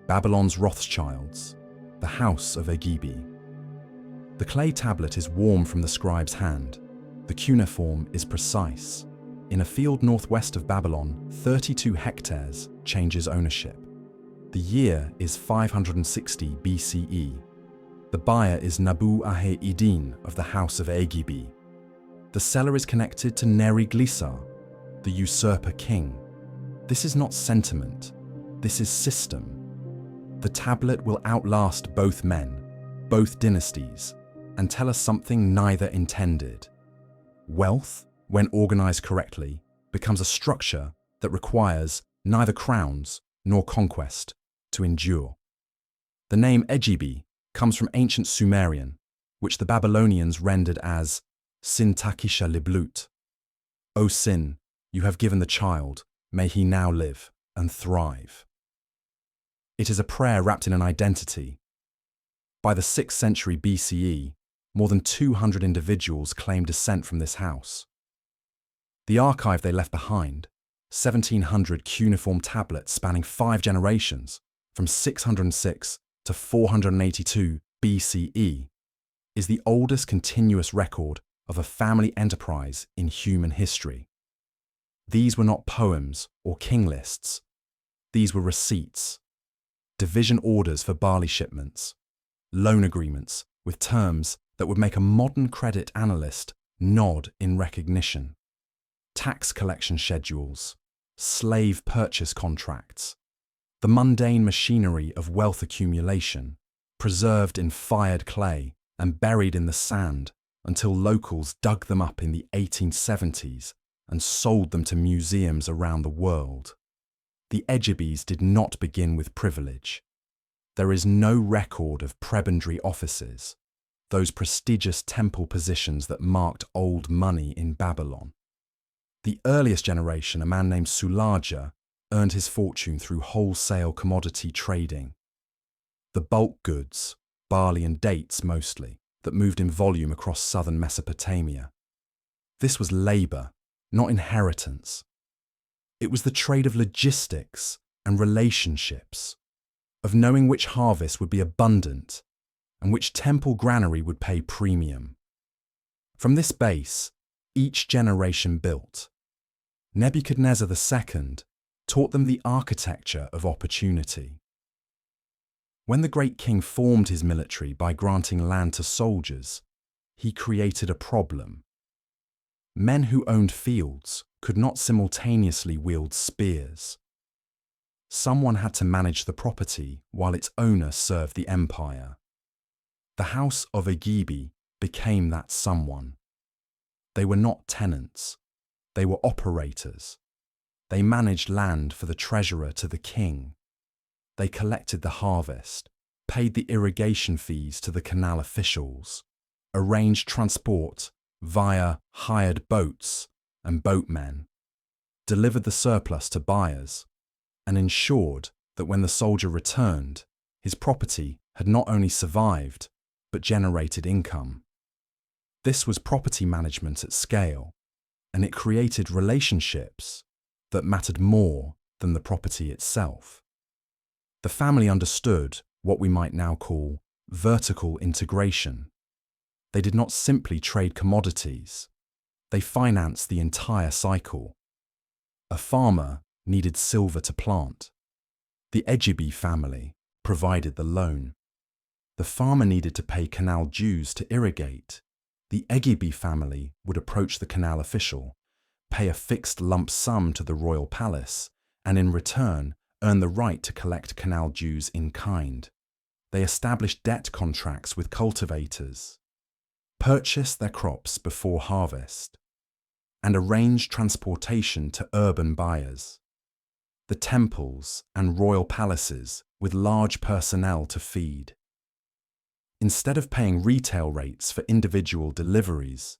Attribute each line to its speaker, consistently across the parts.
Speaker 1: Babylon's Rothschilds, the House of Egibi. The clay tablet is warm from the scribe's hand. The cuneiform is precise. In a field northwest of Babylon, 32 hectares changes ownership. The year is 560 BCE. The buyer is Nabu-Ahe-Iddin of the House of Egibi. The seller is connected to Neri-Glissar, the usurper king. This is not sentiment, this is system. The tablet will outlast both men, both dynasties, and tell us something neither intended. Wealth, when organized correctly, becomes a structure that requires neither crowns nor conquest to endure. The name Egibi comes from ancient Sumerian, which the Babylonians rendered as Sin Takisha Liblut. O Sin, you have given the child, may he now live and thrive. It is a prayer wrapped in an identity. By the 6th century BCE, more than 200 individuals claimed descent from this house. The archive they left behind, 1,700 cuneiform tablets spanning 5 generations, from 606 to 482 BCE, is the oldest continuous record of a family enterprise in human history. These were not poems or king lists. These were receipts, division orders for barley shipments, loan agreements with terms that would make a modern credit analyst nod in recognition, tax collection schedules, slave purchase contracts, the mundane machinery of wealth accumulation, preserved in fired clay and buried in the sand until locals dug them up in the 1870s and sold them to museums around the world. The Egibis did not begin with privilege. There is no record of prebendary offices, those prestigious temple positions that marked old money in Babylon. The earliest generation, a man named Sulaja, earned his fortune through wholesale commodity trading. The bulk goods, barley and dates mostly, that moved in volume across southern Mesopotamia. This was labor, not inheritance. It was the trade of logistics and relationships, of knowing which harvest would be abundant and which temple granary would pay premium. From this base, each generation built. Nebuchadnezzar II taught them the architecture of opportunity. When the great king formed his military by granting land to soldiers, he created a problem. Men who owned fields could not simultaneously wield spears. Someone had to manage the property while its owner served the empire. The House of Egibi became that someone. They were not tenants. They were operators. They managed land for the treasurer to the king. They collected the harvest, paid the irrigation fees to the canal officials, arranged transport via hired boats and boatmen, delivered the surplus to buyers, and ensured that when the soldier returned, his property had not only survived, but generated income. This was property management at scale, and it created relationships that mattered more than the property itself. The family understood what we might now call vertical integration. They did not simply trade commodities. They financed the entire cycle. A farmer needed silver to plant. The Egibi family provided the loan. The farmer needed to pay canal dues to irrigate. The Egibi family would approach the canal official, pay a fixed lump sum to the royal palace, and in return earn the right to collect canal dues in kind. They established debt contracts with cultivators, purchased their crops before harvest, and arranged transportation to urban buyers. The temples and royal palaces with large personnel to feed. Instead of paying retail rates for individual deliveries,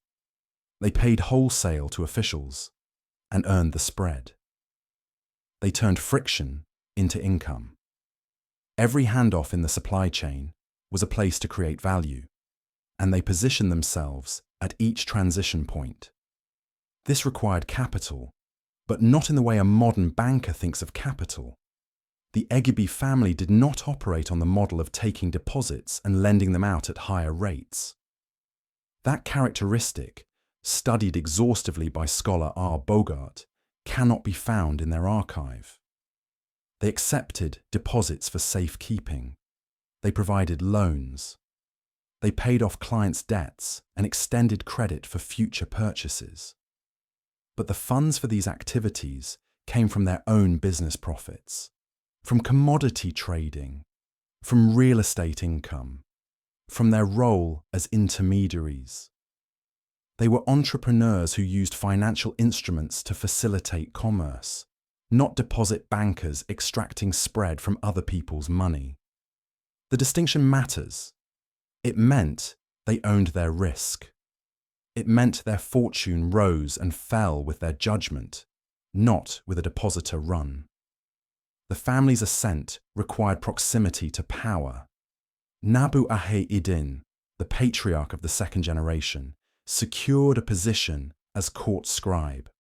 Speaker 1: they paid wholesale to officials and earned the spread. They turned friction into income. Every handoff in the supply chain was a place to create value, and they positioned themselves at each transition point. This required capital, but not in the way a modern banker thinks of capital. The Egibi family did not operate on the model of taking deposits and lending them out at higher rates. That characteristic, studied exhaustively by scholar R. Bogart, cannot be found in their archive. They accepted deposits for safekeeping. They provided loans. They paid off clients' debts and extended credit for future purchases. But the funds for these activities came from their own business profits, from commodity trading, from real estate income, from their role as intermediaries. They were entrepreneurs who used financial instruments to facilitate commerce, not deposit bankers extracting spread from other people's money. The distinction matters. It meant they owned their risk. It meant their fortune rose and fell with their judgment, not with a depositor run. The family's ascent required proximity to power. Nabu-Ahe-Iddin, the patriarch of the second generation, secured a position as court scribe.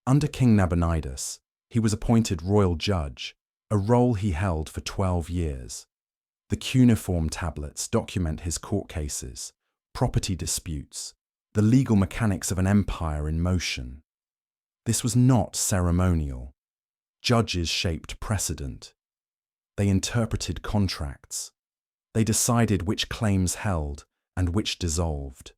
Speaker 1: Under King Nabonidus, he was appointed royal judge, a role he held for 12 years. The cuneiform tablets document his court cases, property disputes, the legal mechanics of an empire in motion. This was not ceremonial. Judges shaped precedent. They interpreted contracts. They decided which claims held and which dissolved.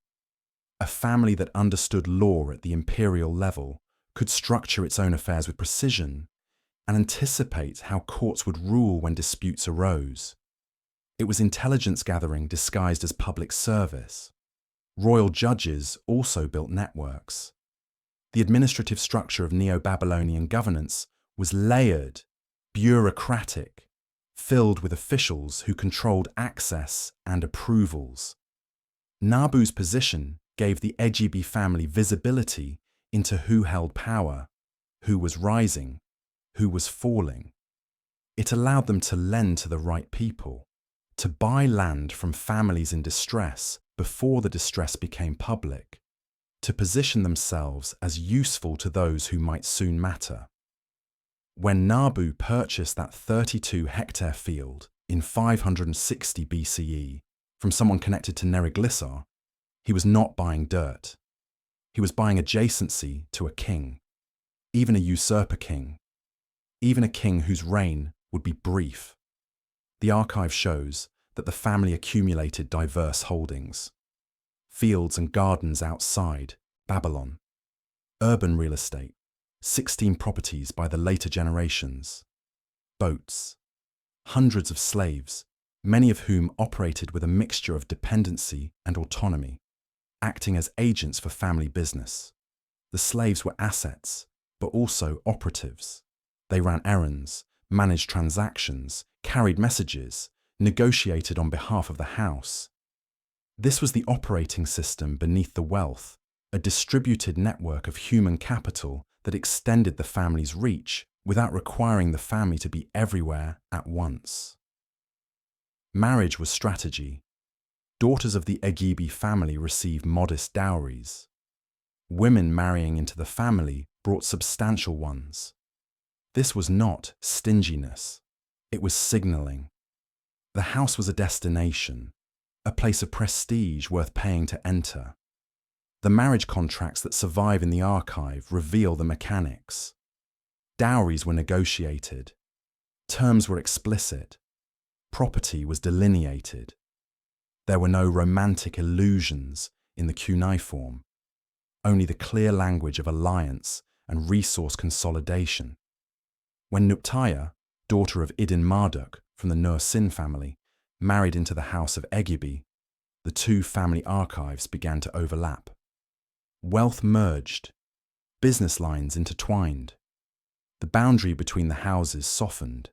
Speaker 1: A family that understood law at the imperial level could structure its own affairs with precision and anticipate how courts would rule when disputes arose. It was intelligence gathering disguised as public service. Royal judges also built networks. The administrative structure of Neo-Babylonian governance was layered, bureaucratic, filled with officials who controlled access and approvals. Nabu's position gave the Egibi family visibility into who held power, who was rising, who was falling. It allowed them to lend to the right people, to buy land from families in distress before the distress became public, to position themselves as useful to those who might soon matter. When Nabu purchased that 32-hectare field in 560 BCE from someone connected to Neriglissar, he was not buying dirt. He was buying adjacency to a king, even a usurper king, even a king whose reign would be brief. The archive shows that the family accumulated diverse holdings: fields and gardens outside Babylon, urban real estate, 16 properties by the later generations, boats, hundreds of slaves, many of whom operated with a mixture of dependency and autonomy, acting as agents for family business. The slaves were assets, but also operatives. They ran errands, managed transactions, carried messages, negotiated on behalf of the house. This was the operating system beneath the wealth, a distributed network of human capital that extended the family's reach without requiring the family to be everywhere at once. Marriage was strategy. Daughters of the Egibi family received modest dowries. Women marrying into the family brought substantial ones. This was not stinginess. It was signaling. The house was a destination, a place of prestige worth paying to enter. The marriage contracts that survive in the archive reveal the mechanics. Dowries were negotiated. Terms were explicit. Property was delineated. There were no romantic illusions in the cuneiform, only the clear language of alliance and resource consolidation. When Nuptaya, daughter of Idin Marduk from the Nur-Sin family, married into the House of Egibi, the two family archives began to overlap. Wealth merged, business lines intertwined. The boundary between the houses softened,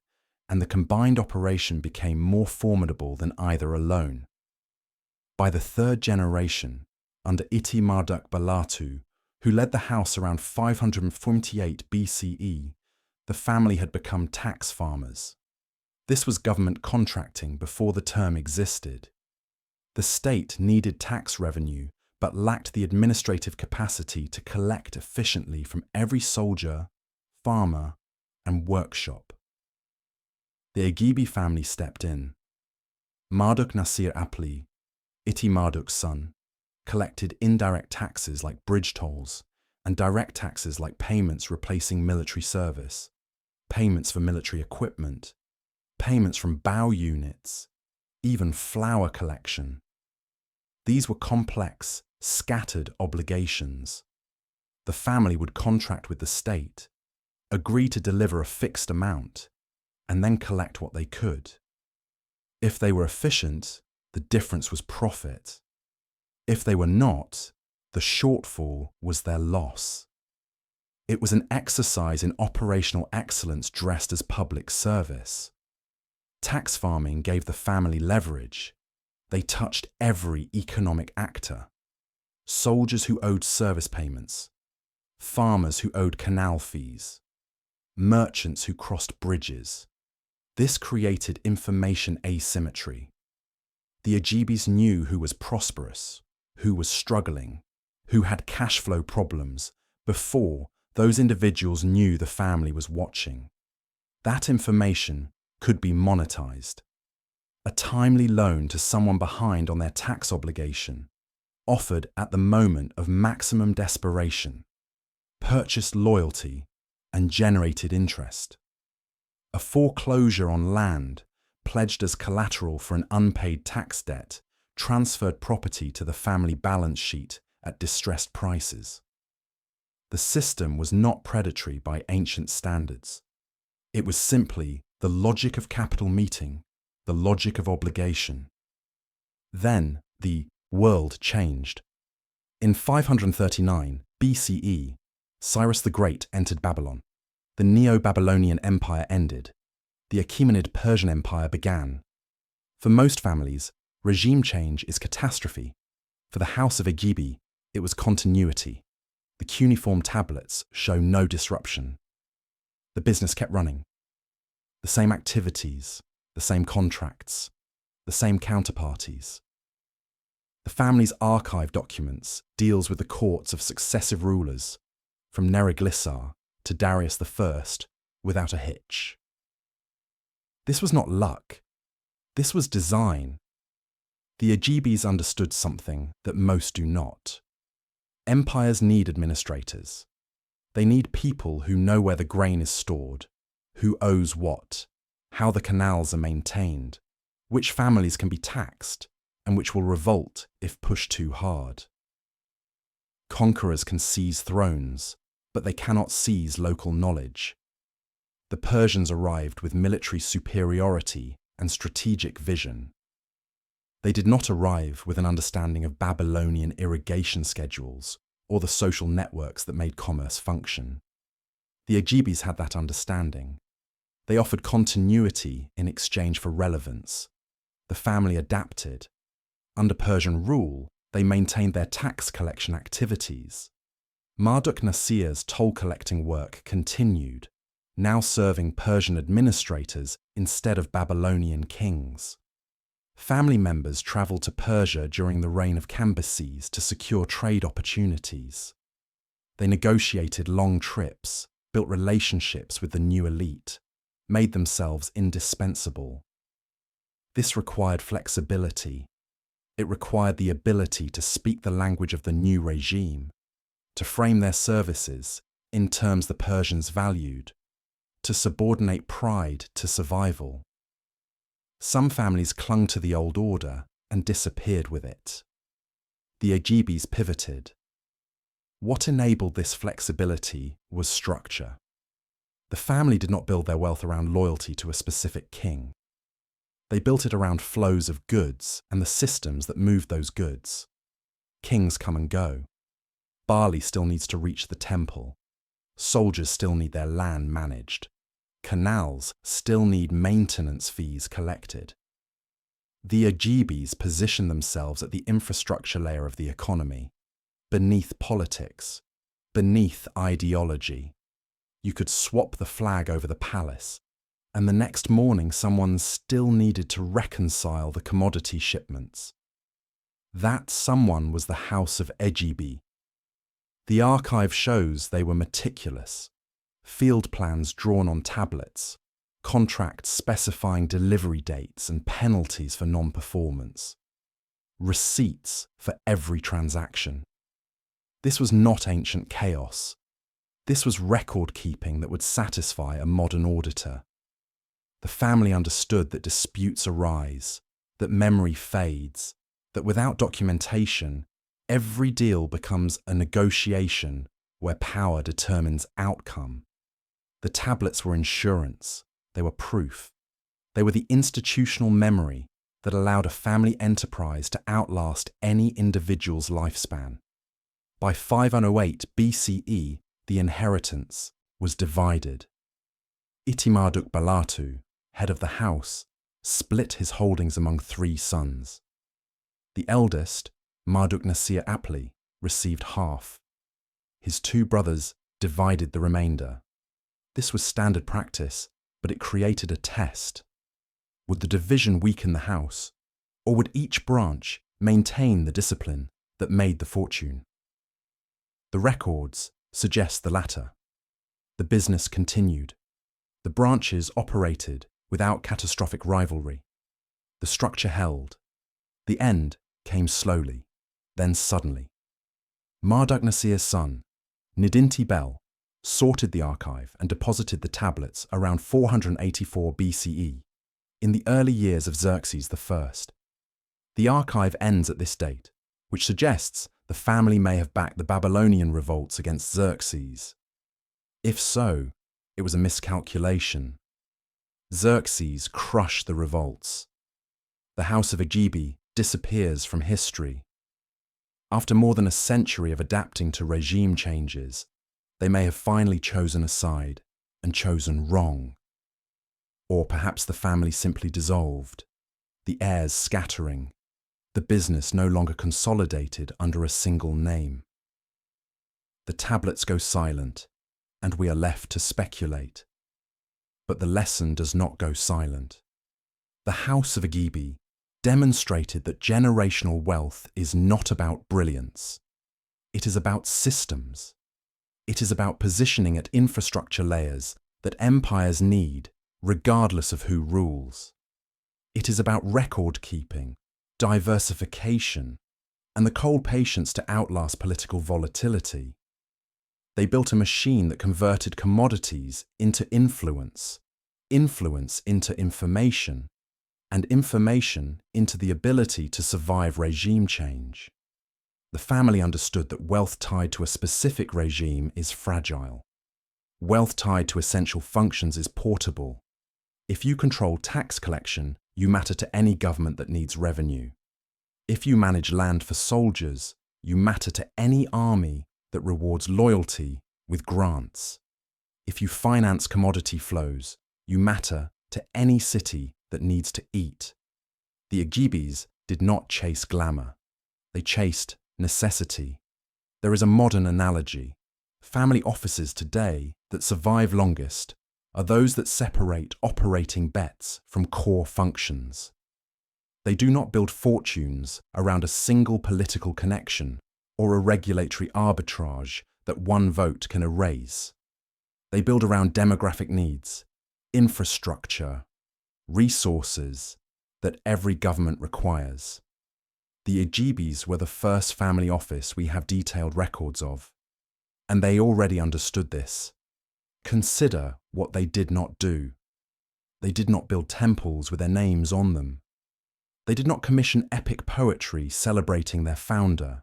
Speaker 1: and the combined operation became more formidable than either alone. By the third generation, under Iti Marduk Balatu, who led the house around 548 BCE, the family had become tax farmers. This was government contracting before the term existed. The state needed tax revenue but lacked the administrative capacity to collect efficiently from every soldier, farmer, and workshop. The Egibi family stepped in. Marduk Nasir Apli, Iti Marduk's son, collected indirect taxes like bridge tolls and direct taxes like payments replacing military service, payments for military equipment, payments from bow units, even flour collection. These were complex, scattered obligations. The family would contract with the state, agree to deliver a fixed amount, and then collect what they could. If they were efficient, the difference was profit. If they were not, the shortfall was their loss. It was an exercise in operational excellence dressed as public service. Tax farming gave the family leverage. They touched every economic actor. Soldiers who owed service payments, farmers who owed canal fees, merchants who crossed bridges. This created information asymmetry. The Egibis knew who was prosperous, who was struggling, who had cash flow problems before those individuals knew the family was watching. That information could be monetized. A timely loan to someone behind on their tax obligation, offered at the moment of maximum desperation, purchased loyalty and generated interest. A foreclosure on land, pledged as collateral for an unpaid tax debt, transferred property to the family balance sheet at distressed prices. The system was not predatory by ancient standards. It was simply the logic of capital meeting, the logic of obligation. Then the world changed. In 539 BCE, Cyrus the Great entered Babylon. The Neo-Babylonian Empire ended. The Achaemenid Persian Empire began. For most families, regime change is catastrophe. For the House of Egibi, it was continuity. The cuneiform tablets show no disruption. The business kept running. The same activities, the same contracts, the same counterparties. The family's archive documents deals with the courts of successive rulers, from Neriglissar to Darius I, without a hitch. This was not luck. This was design. The Egibis understood something that most do not. Empires need administrators. They need people who know where the grain is stored, who owes what, how the canals are maintained, which families can be taxed, and which will revolt if pushed too hard. Conquerors can seize thrones, but they cannot seize local knowledge. The Persians arrived with military superiority and strategic vision. They did not arrive with an understanding of Babylonian irrigation schedules or the social networks that made commerce function. The Egibis had that understanding. They offered continuity in exchange for relevance. The family adapted. Under Persian rule, they maintained their tax collection activities. Marduk Nasir's toll-collecting work continued, now serving Persian administrators instead of Babylonian kings. Family members travelled to Persia during the reign of Cambyses to secure trade opportunities. They negotiated long trips, built relationships with the new elite, made themselves indispensable. This required flexibility. It required the ability to speak the language of the new regime, to frame their services in terms the Persians valued, to subordinate pride to survival. Some families clung to the old order and disappeared with it. The Egibis pivoted. What enabled this flexibility was structure. The family did not build their wealth around loyalty to a specific king. They built it around flows of goods and the systems that moved those goods. Kings come and go. Barley still needs to reach the temple. Soldiers still need their land managed. Canals still need maintenance fees collected. The Egibis position themselves at the infrastructure layer of the economy, beneath politics, beneath ideology. You could swap the flag over the palace, and the next morning someone still needed to reconcile the commodity shipments. That someone was the House of Egibi. The archive shows they were meticulous. Field plans drawn on tablets, contracts specifying delivery dates and penalties for non-performance, receipts for every transaction. This was not ancient chaos. This was record-keeping that would satisfy a modern auditor. The family understood that disputes arise, that memory fades, that without documentation, every deal becomes a negotiation where power determines outcome. The tablets were insurance. They were proof. They were the institutional memory that allowed a family enterprise to outlast any individual's lifespan. By 508 BCE, the inheritance was divided. Marduk-Balartu, head of the house, split his holdings among 3 sons. The eldest, Marduk-Nasir-Apli, received half. His 2 brothers divided the remainder. This was standard practice, but it created a test. Would the division weaken the house, or would each branch maintain the discipline that made the fortune? The records suggest the latter. The business continued. The branches operated without catastrophic rivalry. The structure held. The end came slowly, then suddenly. Marduk-Nasir's son, Nidinti-Bel, sorted the archive and deposited the tablets around 484 BCE, in the early years of Xerxes I. The archive ends at this date, which suggests the family may have backed the Babylonian revolts against Xerxes. If so, it was a miscalculation. Xerxes crushed the revolts. The House of Egibi disappears from history. After more than a century of adapting to regime changes, they may have finally chosen a side and chosen wrong. Or perhaps the family simply dissolved, the heirs scattering, the business no longer consolidated under a single name. The tablets go silent, and we are left to speculate. But the lesson does not go silent. The House of Egibi demonstrated that generational wealth is not about brilliance. It is about systems. It is about positioning at infrastructure layers that empires need, regardless of who rules. It is about record-keeping, diversification, and the cold patience to outlast political volatility. They built a machine that converted commodities into influence, influence into information, and information into the ability to survive regime change. The family understood that wealth tied to a specific regime is fragile. Wealth tied to essential functions is portable. If you control tax collection, you matter to any government that needs revenue. If you manage land for soldiers, you matter to any army that rewards loyalty with grants. If you finance commodity flows, you matter to any city that needs to eat. The Egibis did not chase glamour. They chased necessity. There is a modern analogy. Family offices today that survive longest are those that separate operating bets from core functions. They do not build fortunes around a single political connection or a regulatory arbitrage that one vote can erase. They build around demographic needs, infrastructure, resources that every government requires. The Egibis were the first family office we have detailed records of, and they already understood this. Consider what they did not do. They did not build temples with their names on them. They did not commission epic poetry celebrating their founder.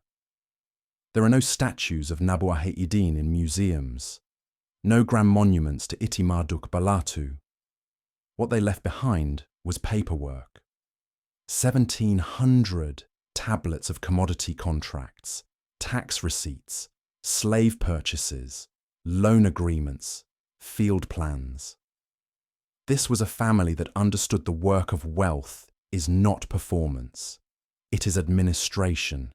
Speaker 1: There are no statues of Nabu-Aheiddin in museums, no grand monuments to Marduk-Balartu. What they left behind was paperwork. 1,700 tablets of commodity contracts, tax receipts, slave purchases, loan agreements, field plans. This was a family that understood the work of wealth is not performance. It is administration.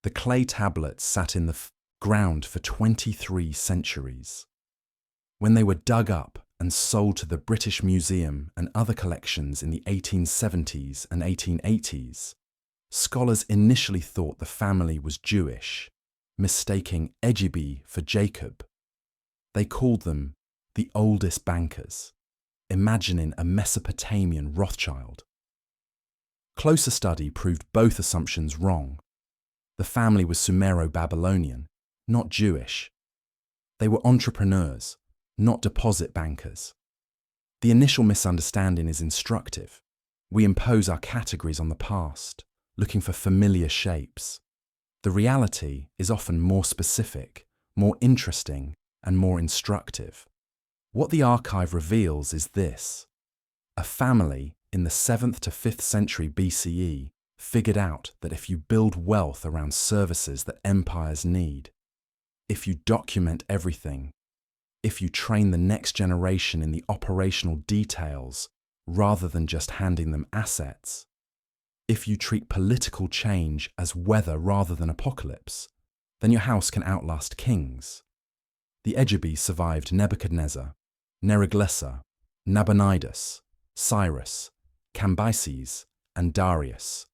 Speaker 1: The clay tablets sat in the ground for 23 centuries. When they were dug up and sold to the British Museum and other collections in the 1870s and 1880s, scholars initially thought the family was Jewish, mistaking Egibi for Jacob. They called them the oldest bankers. imagining a Mesopotamian Rothschild. Closer study proved both assumptions wrong. The family was Sumero-Babylonian, not Jewish. They were entrepreneurs, not deposit bankers. The initial misunderstanding is instructive. We impose our categories on the past, looking for familiar shapes. The reality is often more specific, more interesting, and more instructive. What the archive reveals is this: a family in the 7th to 5th century BCE figured out that if you build wealth around services that empires need, if you document everything, if you train the next generation in the operational details rather than just handing them assets, if you treat political change as weather rather than apocalypse, then your house can outlast kings. The Egibis survived Nebuchadnezzar, Neriglissar, Nabonidus, Cyrus, Cambyses, and Darius.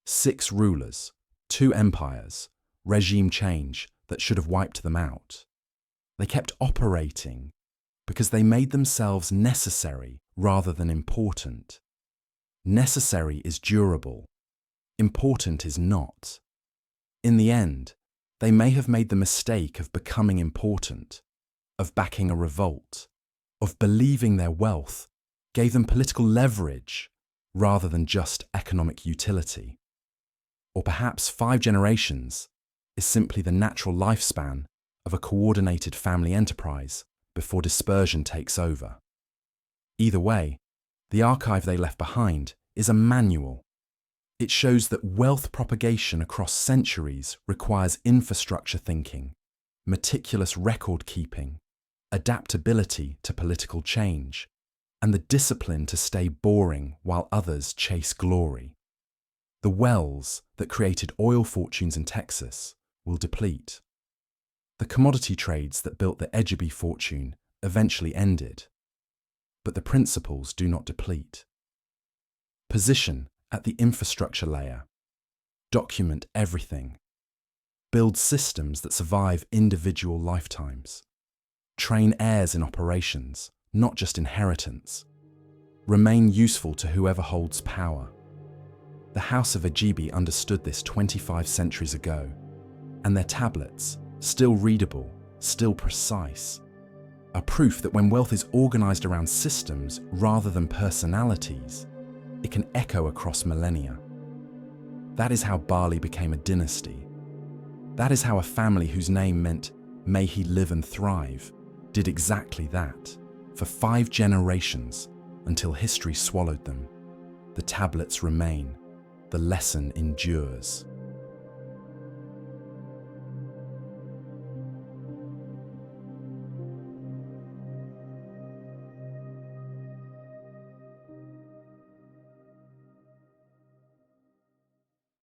Speaker 1: 6 rulers, 2 empires, regime change that should have wiped them out. They kept operating because they made themselves necessary rather than important. Necessary is durable. Important is not. In the end, they may have made the mistake of becoming important, of backing a revolt, of believing their wealth gave them political leverage rather than just economic utility. Or perhaps 5 generations is simply the natural lifespan of a coordinated family enterprise before dispersion takes over. Either way, the archive they left behind is a manual. It shows that wealth propagation across centuries requires infrastructure thinking, meticulous record keeping, adaptability to political change, and the discipline to stay boring while others chase glory. The wells that created oil fortunes in Texas will deplete. The commodity trades that built the Egibi fortune eventually ended, but the principles do not deplete. Position at the infrastructure layer. Document everything. Build systems that survive individual lifetimes. Train heirs in operations, not just inheritance. Remain useful to whoever holds power. The House of Egibi understood this 25 centuries ago, and their tablets, still readable, still precise, are proof that when wealth is organized around systems rather than personalities, it can echo across millennia. That is how Bali became a dynasty. That is how a family whose name meant, "May he live and thrive," did exactly that, for 5 generations, until history swallowed them. The tablets remain. The lesson endures.